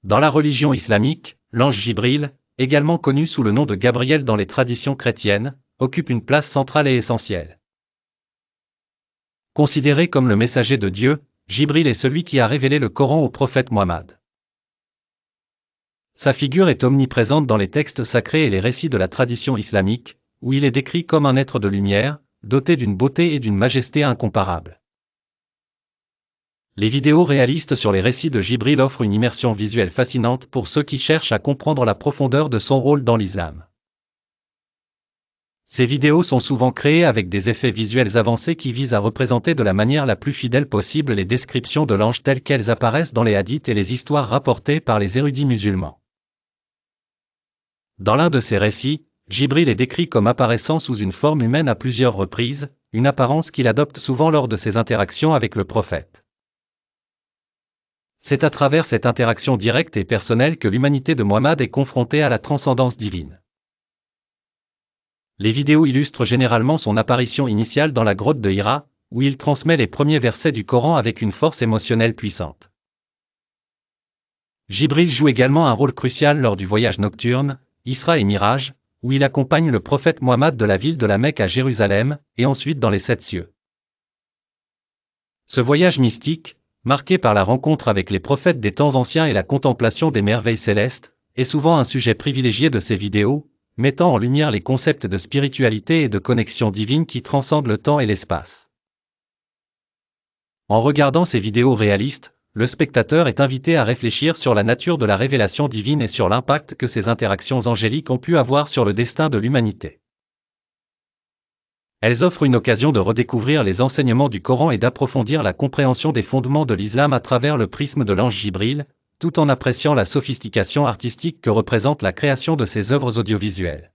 Dans la religion islamique, l'ange Jibril, également connu sous le nom de Gabriel dans les traditions chrétiennes, occupe une place centrale et essentielle. Considéré comme le messager de Dieu, Jibril est celui qui a révélé le Coran au prophète Mohammed. Sa figure est omniprésente dans les textes sacrés et les récits de la tradition islamique, où il est décrit comme un être de lumière, doté d'une beauté et d'une majesté incomparables. Les vidéos réalistes sur les récits de Jibril offrent une immersion visuelle fascinante pour ceux qui cherchent à comprendre la profondeur de son rôle dans l'islam. Ces vidéos sont souvent créées avec des effets visuels avancés qui visent à représenter de la manière la plus fidèle possible les descriptions de l'ange telles qu'elles apparaissent dans les hadiths et les histoires rapportées par les érudits musulmans. Dans l'un de ces récits, Jibril est décrit comme apparaissant sous une forme humaine à plusieurs reprises, une apparence qu'il adopte souvent lors de ses interactions avec le prophète. C'est à travers cette interaction directe et personnelle que l'humanité de Mohammed est confrontée à la transcendance divine. Les vidéos illustrent généralement son apparition initiale dans la grotte de Hira, où il transmet les premiers versets du Coran avec une force émotionnelle puissante. Jibril joue également un rôle crucial lors du voyage nocturne, Isra et Miraj, où il accompagne le prophète Mohammed de la ville de la Mecque à Jérusalem, et ensuite dans les 7 cieux. Ce voyage mystique, marqué par la rencontre avec les prophètes des temps anciens et la contemplation des merveilles célestes, est souvent un sujet privilégié de ces vidéos, mettant en lumière les concepts de spiritualité et de connexion divine qui transcendent le temps et l'espace. En regardant ces vidéos réalistes, le spectateur est invité à réfléchir sur la nature de la révélation divine et sur l'impact que ces interactions angéliques ont pu avoir sur le destin de l'humanité. Elles offrent une occasion de redécouvrir les enseignements du Coran et d'approfondir la compréhension des fondements de l'islam à travers le prisme de l'ange Jibril, tout en appréciant la sophistication artistique que représente la création de ces œuvres audiovisuelles.